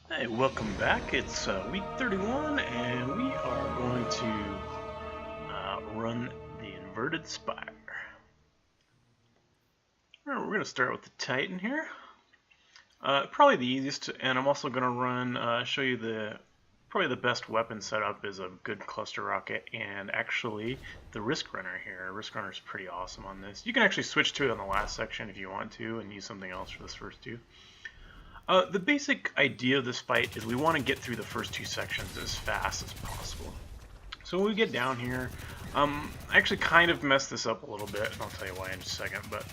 Hey, welcome back. It's week 31, and we are going to run the inverted spire. Alright, we're going to start with the Titan here. Probably the easiest, and I'm also going to run, show you probably the best weapon setup is a good cluster rocket, and actually the Risk Runner here. Risk Runner is pretty awesome on this. You can actually switch to it on the last section if you want to, and use something else for this first two. The basic idea of this fight is we want to get through the first two sections as fast as possible. So when we get down here, I actually kind of messed this up a little bit, and I'll tell you why in just a second, but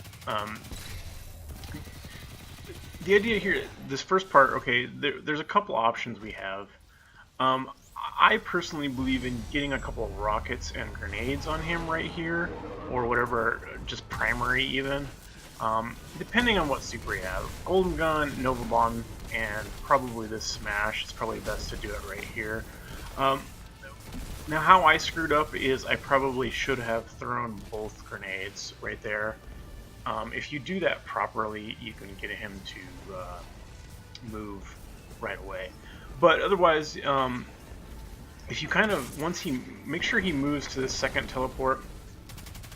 the idea here, this first part, okay, there's a couple options we have. I personally believe in getting a couple of rockets and grenades on him right here, or whatever, just primary even. Depending on what super you have. Golden Gun, Nova Bomb, and probably this Smash. It's probably best to do it right here. Now how I screwed up is I probably should have thrown both grenades right there. If you do that properly, you can get him to move right away. But otherwise, if you make sure he moves to this second teleport,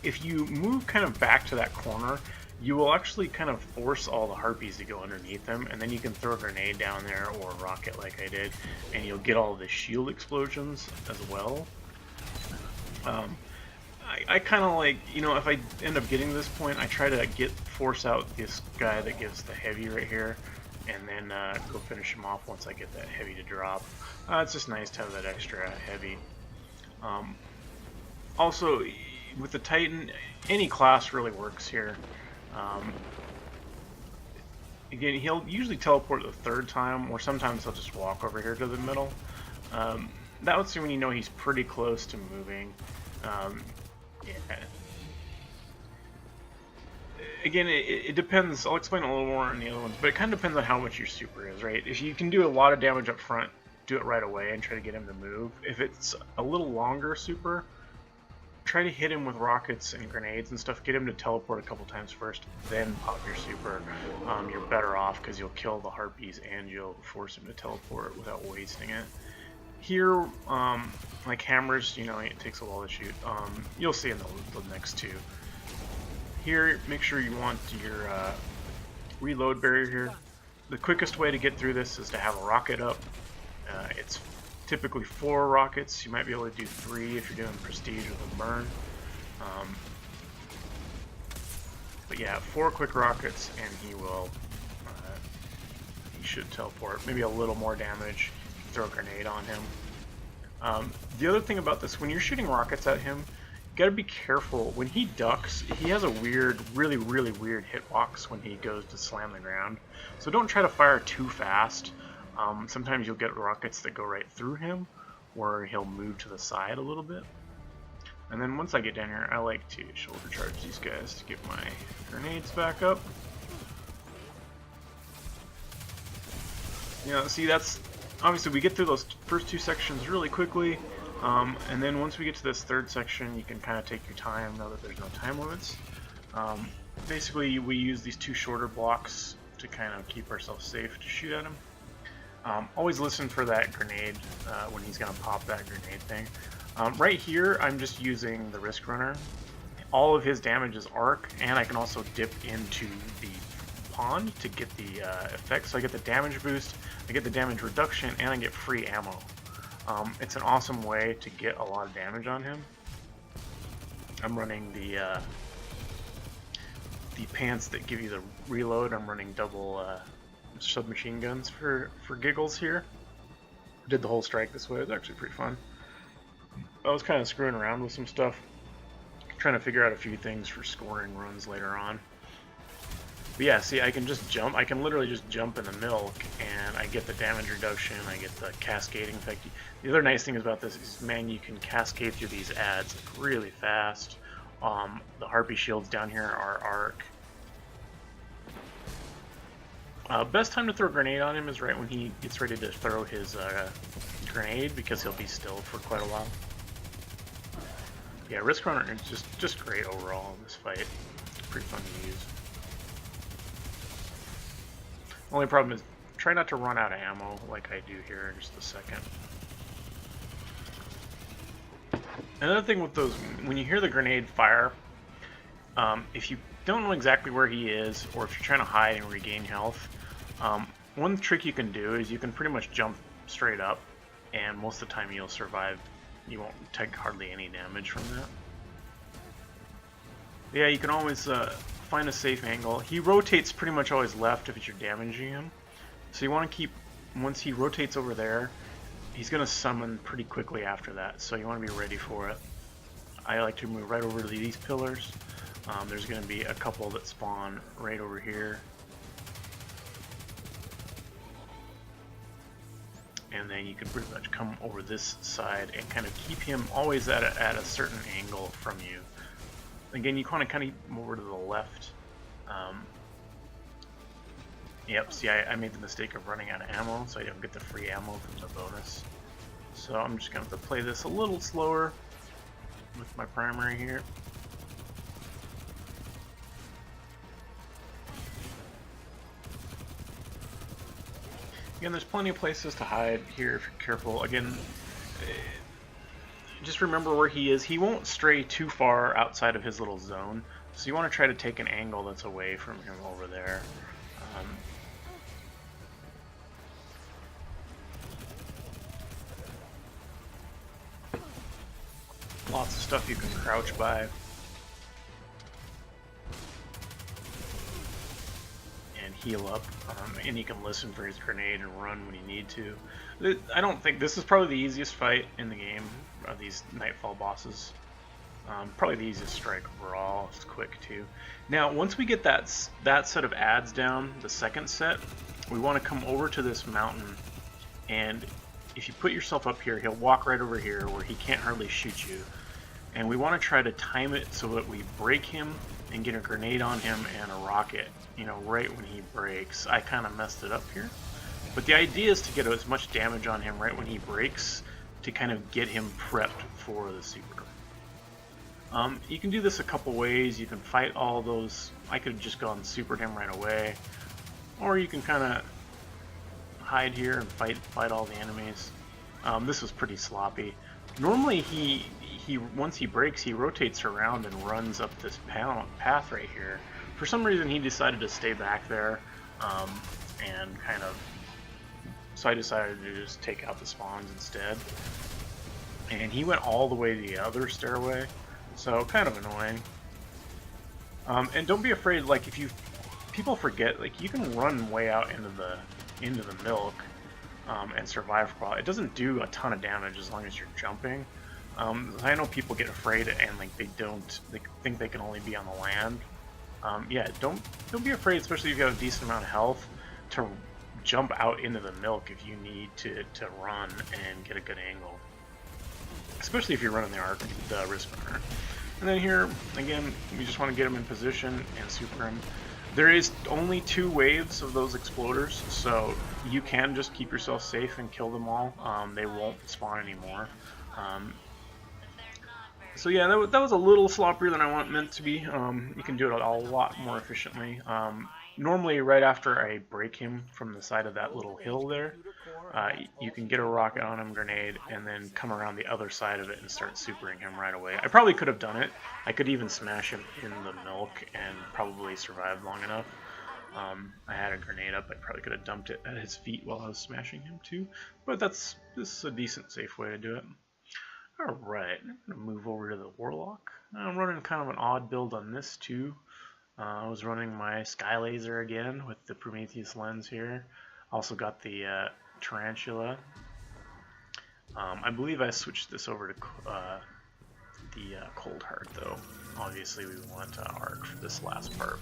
if you move kind of back to that corner, you will actually kind of force all the harpies to go underneath them, and then you can throw a grenade down there or a rocket like I did, and you'll get all the shield explosions as well. I kind of like, if I end up getting to this point, I try to force out this guy that gives the heavy right here, and then go finish him off once I get that heavy to drop. It's just nice to have that extra heavy. Also, with the Titan, any class really works here. Again, he'll usually teleport the third time, or sometimes he'll just walk over here to the middle. That would see when you know he's pretty close to moving. Yeah. Again, it depends. I'll explain a little more on the other ones, but it kind of depends on how much your super is, right? If you can do a lot of damage up front, do it right away and try to get him to move. If it's a little longer super, try to hit him with rockets and grenades and stuff. Get him to teleport a couple times first, then pop your super. You're better off because you'll kill the harpies and you'll force him to teleport without wasting it. Here, like hammers, it takes a while to shoot. You'll see in the next two. Here, make sure you want your reload barrier here. The quickest way to get through this is to have a rocket up. It's typically 4 rockets. You might be able to do 3 if you're doing prestige with a burn. But yeah, 4 quick rockets and he should teleport. Maybe a little more damage. Throw a grenade on him. The other thing about this, when you're shooting rockets at him, you gotta be careful. When he ducks, he has a weird, really weird hitbox when he goes to slam the ground. So don't try to fire too fast. Sometimes you'll get rockets that go right through him, or he'll move to the side a little bit. And then once I get down here, I like to shoulder charge these guys to get my grenades back up. See, that's obviously we get through those first 2 sections really quickly, and then once we get to this third section, you can kind of take your time, know that there's no time limits. Basically, we use these 2 shorter blocks to kind of keep ourselves safe to shoot at him. Always listen for that grenade when he's going to pop that grenade thing. Right here, I'm just using the Risk Runner. All of his damage is arc, and I can also dip into the pond to get the effect. So I get the damage boost, I get the damage reduction, and I get free ammo. It's an awesome way to get a lot of damage on him. I'm running the pants that give you the reload. I'm running double submachine guns for giggles here. Did the whole strike this way. It was actually pretty fun. I was kind of screwing around with some stuff, trying to figure out a few things for scoring runs later on. But yeah, see, I can just jump. I can literally just jump in the middle, and I get the damage reduction. I get the cascading effect. The other nice thing about this is, man, you can cascade through these ads really fast. The harpy shields down here are arc. Best time to throw a grenade on him is right when he gets ready to throw his grenade, because he'll be still for quite a while. Yeah, Risk Runner is just great overall in this fight. Pretty fun to use. Only problem is try not to run out of ammo like I do here in just a second. Another thing with those, when you hear the grenade fire, if you don't know exactly where he is, or if you're trying to hide and regain health, one trick you can do is you can pretty much jump straight up, and most of the time you'll survive. You won't take hardly any damage from that. Yeah, you can always find a safe angle. He rotates pretty much always left if you're damaging him. So you want to keep, once he rotates over there, he's going to summon pretty quickly after that. So you want to be ready for it. I like to move right over to these pillars. There's going to be a couple that spawn right over here. And then you can pretty much come over this side and kind of keep him always at a certain angle from you. Again, you want to kind of move over to the left. Yep, see, I made the mistake of running out of ammo, so I don't get the free ammo from the bonus. So I'm just going to have to play this a little slower with my primary here. Again, there's plenty of places to hide here if you're careful. Again, just remember where he is. He won't stray too far outside of his little zone, so you want to try to take an angle that's away from him over there. Lots of stuff you can crouch by. And heal up, and you can listen for his grenade and run when you need to. I don't think this is probably the easiest fight in the game of these Nightfall bosses. Probably the easiest strike overall. It's quick too. Now, once we get that set of adds down, the second set, we want to come over to this mountain, and if you put yourself up here, he'll walk right over here where he can't hardly shoot you. And we want to try to time it so that we break him and get a grenade on him and a rocket, you know, right when he breaks. I kind of messed it up here. But the idea is to get as much damage on him right when he breaks to kind of get him prepped for the super. You can do this a couple ways. You can fight all those. I could have just gone supered him right away. Or you can kind of hide here and fight all the enemies. This was pretty sloppy. Normally he once he breaks, he rotates around and runs up this path right here. For some reason he decided to stay back there, and kind of, so I decided to just take out the spawns instead. And he went all the way to the other stairway, so kind of annoying. And don't be afraid, like, people forget, like, you can run way out into the milk and survive for a while. It doesn't do a ton of damage as long as you're jumping. I know people get afraid and like they think they can only be on the land. Yeah, don't be afraid, especially if you have a decent amount of health, to jump out into the milk if you need to run and get a good angle. Especially if you're running the risk runner. And then here, again, we just want to get him in position and super him. There is only 2 waves of those exploders, so you can just keep yourself safe and kill them all. They won't spawn anymore. So yeah, that was a little sloppier than I want meant to be. You can do it a lot more efficiently. Normally, right after I break him from the side of that little hill there, you can get a rocket on him, grenade, and then come around the other side of it and start supering him right away. I probably could have done it. I could even smash him in the milk and probably survive long enough. I had a grenade up. I probably could have dumped it at his feet while I was smashing him too. But this is a decent, safe way to do it. Alright, I'm going to move over to the Warlock. I'm running kind of an odd build on this too. I was running my Sky Laser again with the Prometheus lens here. Also got the Tarantula. I believe I switched this over to the Cold Heart though. Obviously we want Arc for this last part.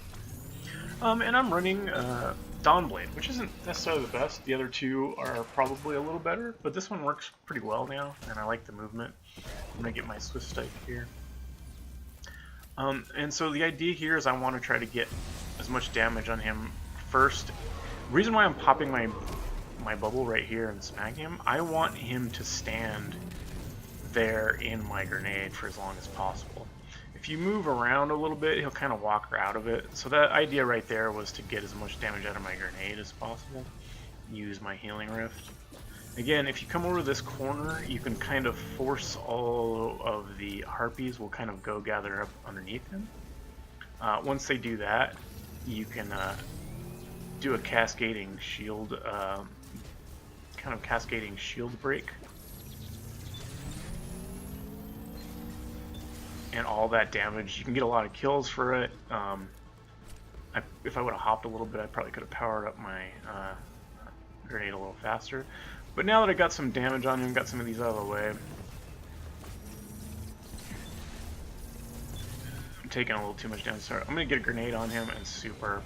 And I'm running Dawnblade, which isn't necessarily the best. The other 2 are probably a little better, but this one works pretty well now, and I like the movement. I'm going to get my Swift Strike here. And so the idea here is I want to try to get as much damage on him first. The reason why I'm popping my bubble right here and smacking him, I want him to stand there in my grenade for as long as possible. If you move around a little bit, he'll kind of walk out of it. So that idea right there was to get as much damage out of my grenade as possible. use my healing rift. Again, if you come over this corner, you can kind of force all of the harpies will kind of go gather up underneath him. Once they do that, you can do a cascading shield, kind of cascading shield break. And all that damage, you can get a lot of kills for it. If I would have hopped a little bit, I probably could have powered up my grenade a little faster. But now that I got some damage on him, got some of these out of the way, I'm taking a little too much damage. So I'm going to get a grenade on him and super.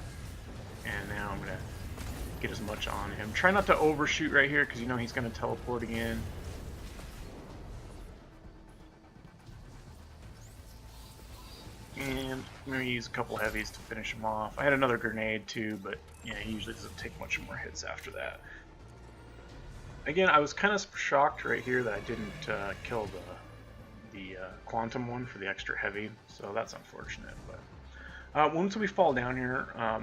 And now I'm going to get as much on him. Try not to overshoot right here because you know he's going to teleport again. And I'm going to use a couple heavies to finish him off. I had another grenade too, but yeah, he usually doesn't take much more hits after that. Again, I was kind of shocked right here that I didn't kill the quantum one for the extra heavy, so that's unfortunate. But once we fall down here, I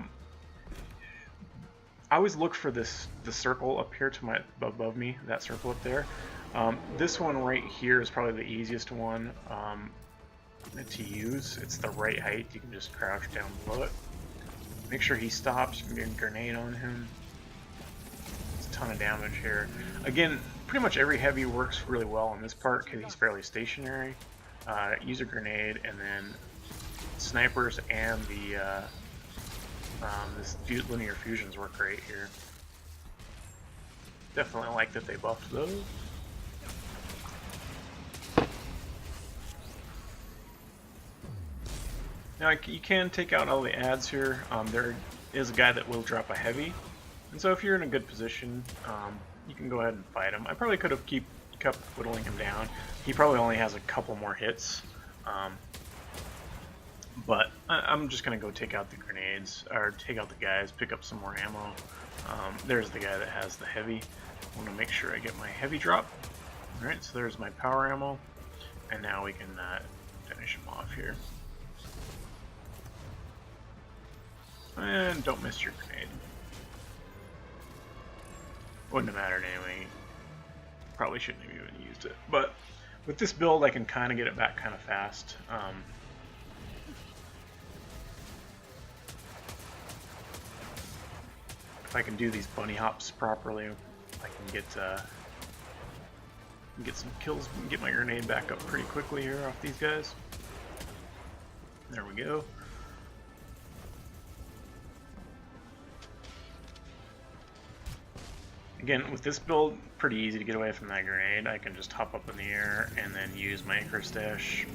always look for the circle up here to my above me, that circle up there. This one right here is probably the easiest one to use. It's the right height. You can just crouch down below it. Make sure he stops. You can get a grenade on him. It's a ton of damage here. Again, pretty much every heavy works really well on this part because he's fairly stationary. Use a grenade, and then snipers and the this linear fusions work great here. Definitely like that they buffed those. Now you can take out all the adds here. There is a guy that will drop a heavy, and so if you're in a good position, you can go ahead and fight him. I probably could have kept whittling him down. He probably only has a couple more hits, but I'm just gonna go take out the grenades, or take out the guys, pick up some more ammo. There's the guy that has the heavy. I want to make sure I get my heavy drop. Alright, so there's my power ammo, and now we can finish him off here. And don't miss your grenade. Wouldn't have mattered anyway. Probably shouldn't have even used it. But with this build, I can kind of get it back kind of fast. If I can do these bunny hops properly, I can get some kills, get my grenade back up pretty quickly here off these guys. There we go. Again, with this build, pretty easy to get away from that grenade. I can just hop up in the air and then use my anchor stash.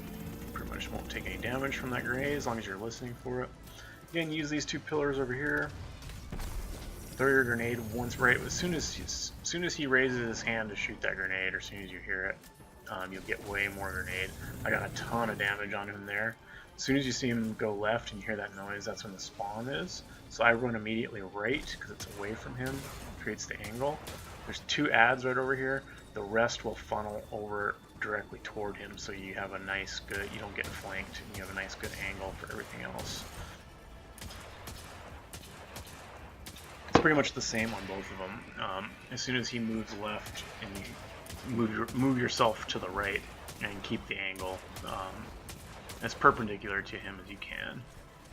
Pretty much won't take any damage from that grenade as long as you're listening for it. Again, use these two pillars over here. Throw your grenade once right as soon as he raises his hand to shoot that grenade, or as soon as you hear it, you'll get way more grenade. I got a ton of damage on him there. As soon as you see him go left and you hear that noise, that's when the spawn is. So I run immediately right because it's away from him. Creates the angle. There's two adds right over here. The rest will funnel over directly toward him, so you have a nice good, you don't get flanked, and you have a nice good angle for everything else. It's pretty much the same on both of them. As soon as he moves left, and you move yourself to the right and keep the angle as perpendicular to him as you can.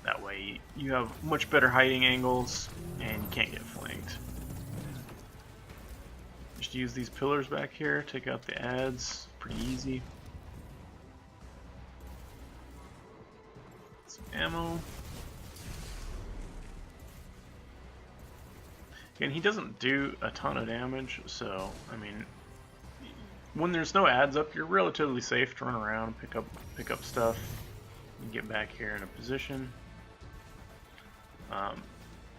That way you have much better hiding angles and you can't get flanked. Just use these pillars back here, take out the adds, pretty easy. Some ammo. Again, he doesn't do a ton of damage, so I mean, when there's no adds up, you're relatively safe to run around, pick up stuff, and get back here in a position.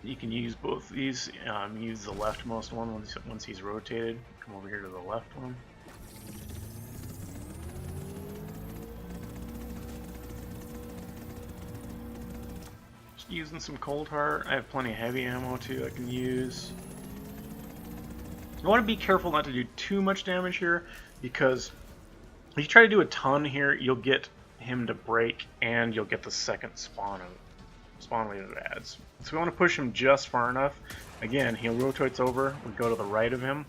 You can use both these. Use the leftmost one once he's rotated. Come over here to the left one. Just using some cold heart. I have plenty of heavy ammo too I can use. You want to be careful not to do too much damage here, because if you try to do a ton here, you'll get him to break and you'll get the second spawn of spawn wave of adds. So we want to push him just far enough. Again, he rotates over. We go to the right of him.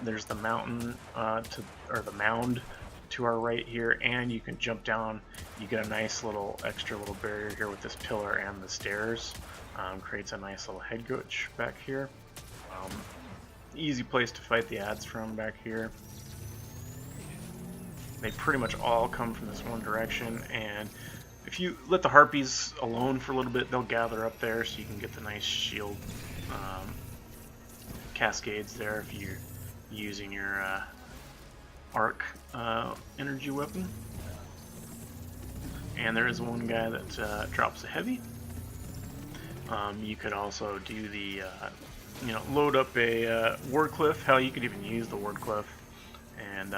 There's the mountain the mound to our right here, and you can jump down. You get a nice little extra little barrier here with this pillar and the stairs. Creates a nice little head glitch back here. Easy place to fight the adds from back here. They pretty much all come from this one direction, and if you let the harpies alone for a little bit, they'll gather up there, so you can get the nice shield cascades there if you're using your arc energy weapon. And there is one guy that drops a heavy. You could also do the, load up a ward cliff. Hell, you could even use the ward cliff and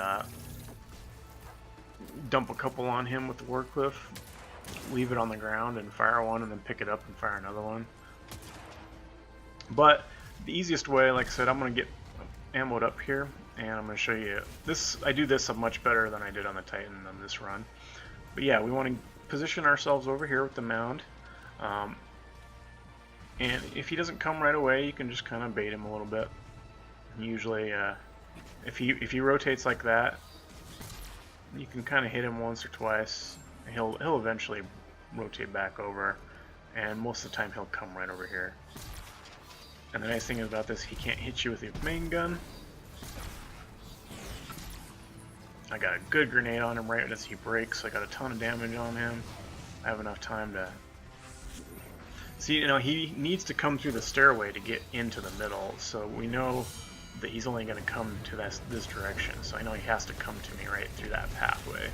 dump a couple on him with the ward cliff. Leave it on the ground and fire one, and then pick it up and fire another one. But the easiest way, like I said, I'm going to get ammoed up here, and I'm going to show you this. I do this much better than I did on the Titan on this run. But yeah, we want to position ourselves over here with the mound. And if he doesn't come right away, you can just kind of bait him a little bit. Usually, if he rotates like that, you can kind of hit him once or twice. He'll eventually rotate back over, and most of the time he'll come right over here. And the nice thing about this, he can't hit you with the main gun. I got a good grenade on him right as he breaks. I got a ton of damage on him. I have enough time to see. He needs to come through the stairway to get into the middle, so we know that he's only going to come to this direction. So I know he has to come to me right through that pathway.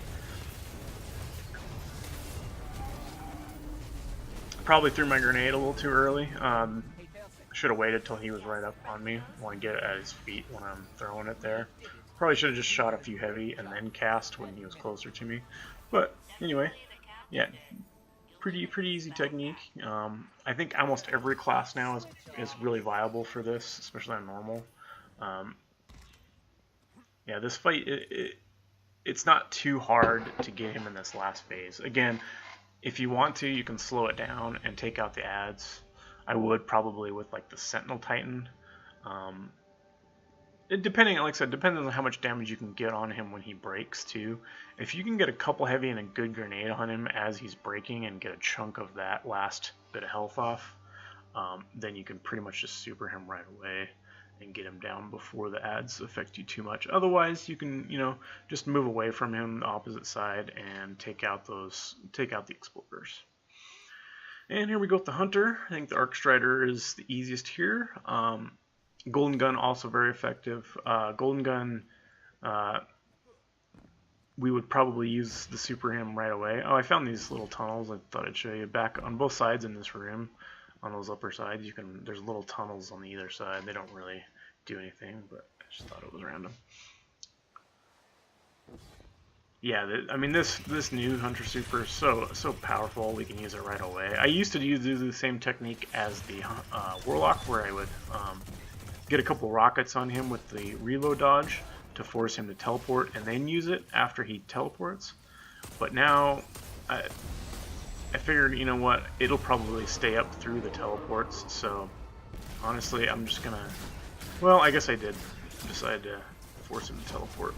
Probably threw my grenade a little too early. Should have waited till he was right up on me. I want to get it at his feet when I'm throwing it there. Probably should have just shot a few heavy and then cast when he was closer to me. But anyway, yeah, pretty easy technique. I think almost every class now is really viable for this, especially on normal. Yeah, this fight it's not too hard to get him in this last phase. Again, if you want to, you can slow it down and take out the adds. I would probably with like the Sentinel Titan. Depending, like I said, depending on how much damage you can get on him when he breaks too. If you can get a couple heavy and a good grenade on him as he's breaking and get a chunk of that last bit of health off, then you can pretty much just super him right away and get him down before the adds affect you too much. Otherwise, you can, just move away from him the opposite side and take out the exploders. And here we go with the Hunter. I think the Arc Strider is the easiest here. Golden Gun also very effective. Golden Gun, we would probably use the super him right away. Oh, I found these little tunnels. I thought I'd show you back on both sides in this room. On those upper sides, there's little tunnels on either side. They don't really do anything, but I just thought it was random. Yeah, I mean this new Hunter Super is so powerful. We can use it right away. I used to do the same technique as the Warlock, where I would get a couple rockets on him with the reload dodge to force him to teleport, and then use it after he teleports. But now I figured, you know what, it'll probably stay up through the teleports, so honestly I'm just gonna, well, I guess I did decide to force him to teleport.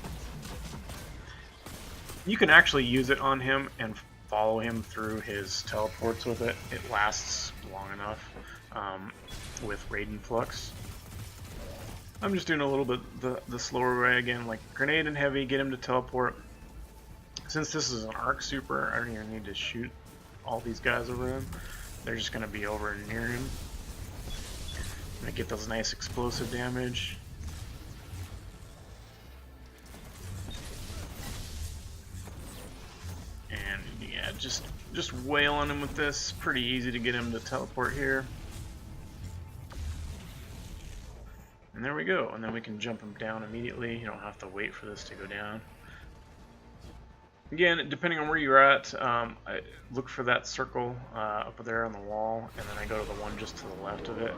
You can actually use it on him and follow him through his teleports with it. It lasts long enough with Raiden Flux. I'm just doing a little bit the slower way again, like grenade and heavy, get him to teleport. Since this is an arc super, I don't even need to shoot all these guys over him. They're just going to be over near him. I'm going to get those nice explosive damage. And yeah, just wail on him with this. Pretty easy to get him to teleport here. And there we go. And then we can jump him down immediately. You don't have to wait for this to go down. Again, depending on where you're at, I look for that circle up there on the wall, and then I go to the one just to the left of it.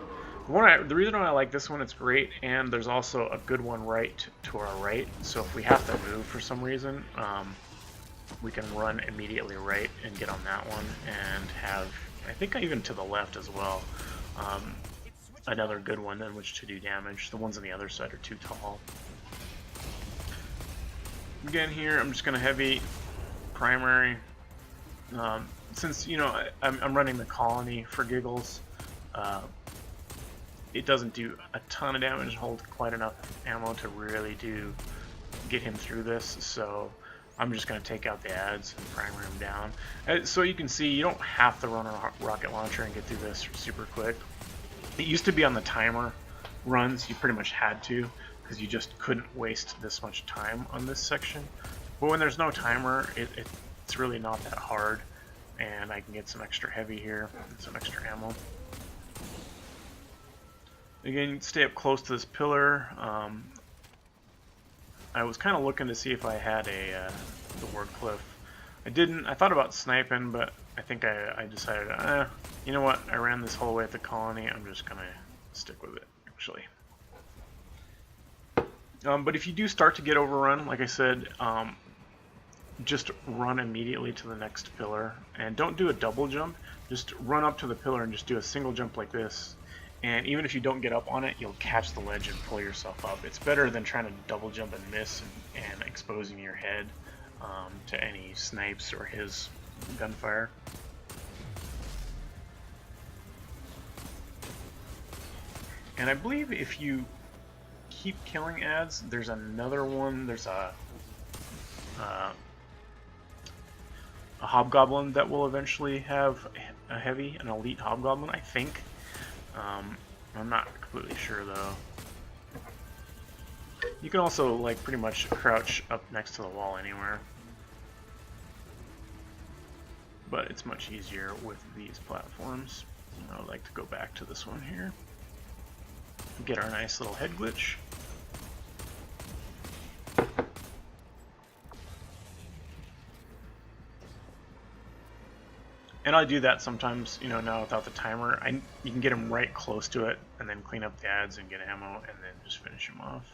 The reason why I like this one, it's great, and there's also a good one right to our right. So if we have to move for some reason, we can run immediately right and get on that one and have I think even to the left as well. Another good one in which to do damage. The ones on the other side are too tall. Again here, I'm just going to heavy primary. Since, you know, I'm running the colony for giggles, it doesn't do a ton of damage, hold quite enough ammo to really get him through this, so I'm just going to take out the ads and primer him down. So you can see you don't have to run a rocket launcher and get through this super quick. It used to be on the timer runs, you pretty much had to, because you just couldn't waste this much time on this section. But when there's no timer, it's really not that hard, and I can get some extra heavy here, and some extra ammo. Again, stay up close to this pillar. I was kind of looking to see if I had the ward cliff. I didn't. I thought about sniping, but I think I decided, you know what? I ran this whole way at the colony. I'm just gonna stick with it, actually. But if you do start to get overrun, like I said, just run immediately to the next pillar, and don't do a double jump. Just run up to the pillar and just do a single jump like this. And even if you don't get up on it, you'll catch the ledge and pull yourself up. It's better than trying to double jump and miss and exposing your head to any snipes or his gunfire. And I believe if you keep killing ads, there's another one. There's a hobgoblin that will eventually have a heavy, an elite hobgoblin, I think. I'm not completely sure though. You can also like pretty much crouch up next to the wall anywhere, but it's much easier with these platforms. I would like to go back to this one here. Get our nice little head glitch. And I do that sometimes, you know, now without the timer. You can get him right close to it, and then clean up the ads and get ammo, and then just finish him off.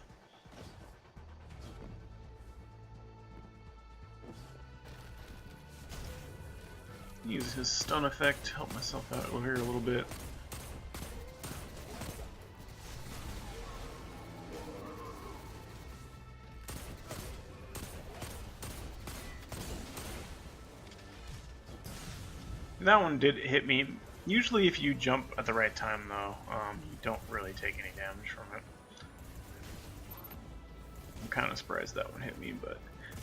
Use his stun effect to help myself out over here a little bit. That one did hit me. Usually if you jump at the right time though, you don't really take any damage from it. I'm kind of surprised that one hit me, but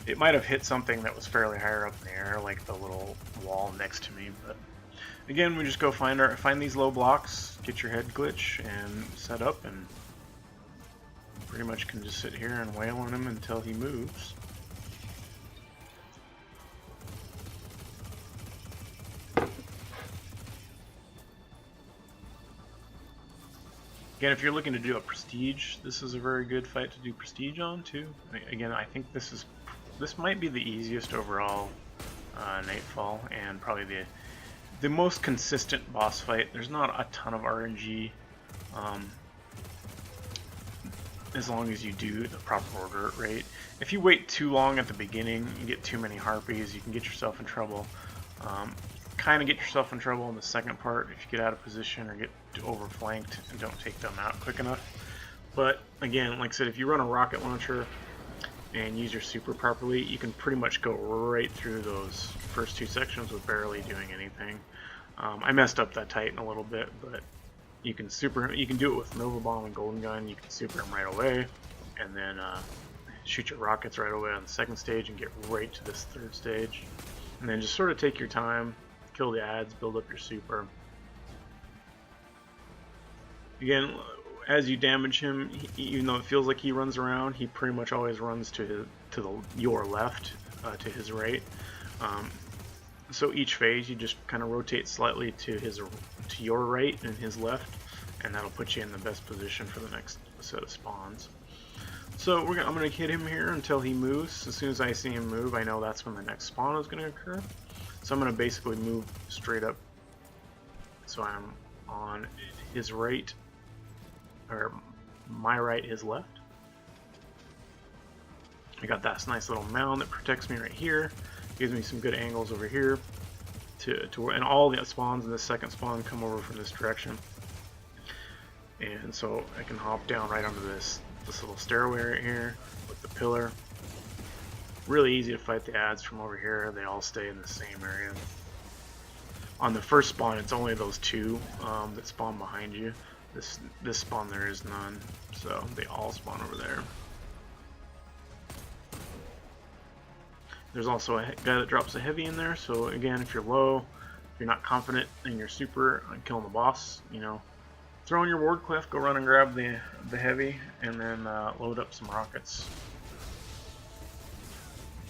it might have hit something that was fairly higher up in the air, like the little wall next to me. But again, we just go find these low blocks, get your head glitch, and set up, and pretty much can just sit here and wail on him until he moves. Again, if you're looking to do a prestige, this is a very good fight to do prestige on too. Again, I think this might be the easiest overall Nightfall, and probably the most consistent boss fight. There's not a ton of RNG, as long as you do the proper order rate. If you wait too long at the beginning, you get too many harpies, you can get yourself in trouble. Kind of get yourself in trouble in the second part if you get out of position or get overflanked and don't take them out quick enough. But again, like I said, if you run a rocket launcher and use your super properly, you can pretty much go right through those first two sections with barely doing anything. I messed up that Titan a little bit, but you can do it with Nova Bomb and Golden Gun. You can super him right away, and then shoot your rockets right away on the second stage and get right to this third stage. And then just sort of take your time, kill the ads, build up your super. Again, as you damage him, even though it feels like he runs around, he pretty much always runs to your left, to his right. So each phase, you just kind of rotate slightly to your right and his left, and that'll put you in the best position for the next set of spawns. So I'm going to hit him here until he moves. As soon as I see him move, I know that's when the next spawn is going to occur. So I'm going to basically move straight up. So I'm on his right, or my right, his left. I got that nice little mound that protects me right here. Gives me some good angles over here and all the spawns in the second spawn come over from this direction. And so I can hop down right onto this little stairway right here with the pillar. Really easy to fight the ads from over here. They all stay in the same area. On the first spawn, it's only those two that spawn behind you. This spawn there is none, so they all spawn over there. There's also a guy that drops a heavy in there, so again, if you're low, if you're not confident in your super on killing the boss, you know, throw in your ward cliff, go run and grab the heavy, and then load up some rockets.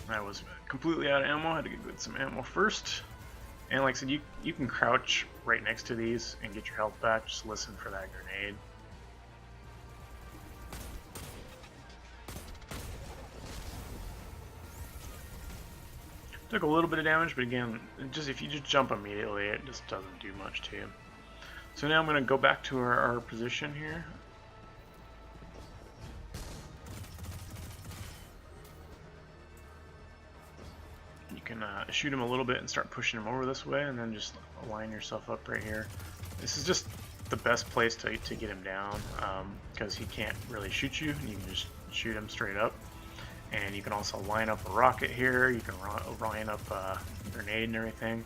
I was completely out of ammo, I had to get some ammo first. And like I said, you can crouch right next to these and get your health back, just listen for that grenade. Took a little bit of damage, but again, if you just jump immediately, it just doesn't do much to you. So now I'm going to go back to our position here. You can shoot him a little bit and start pushing him over this way, and then just line yourself up right here. This is just the best place to get him down, because he can't really shoot you. You can just shoot him straight up. And you can also line up a rocket here. You can line up a grenade and everything.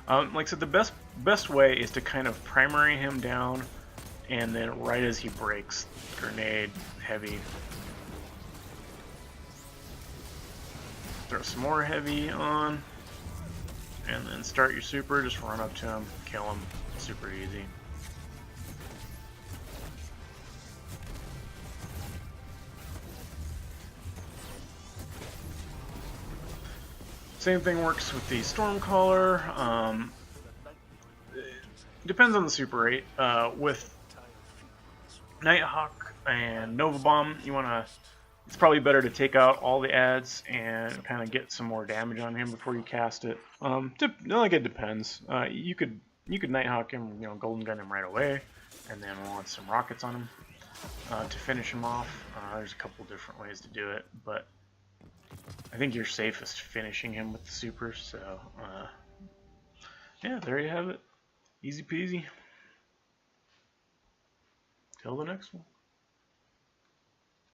Like I said, the best way is to kind of primary him down, and then right as he breaks, grenade, heavy. Throw some more heavy on, and then start your super. Just run up to him, kill him. Super easy. Same thing works with the Stormcaller. Depends on the super rate. With Nighthawk and Nova Bomb, it's probably better to take out all the ads and kind of get some more damage on him before you cast it. Like it depends. You could Nighthawk him, golden gun him right away, and then launch some rockets on him to finish him off. There's a couple different ways to do it, but I think you're safest finishing him with the super, so yeah, there you have it. Easy peasy. Till the next one.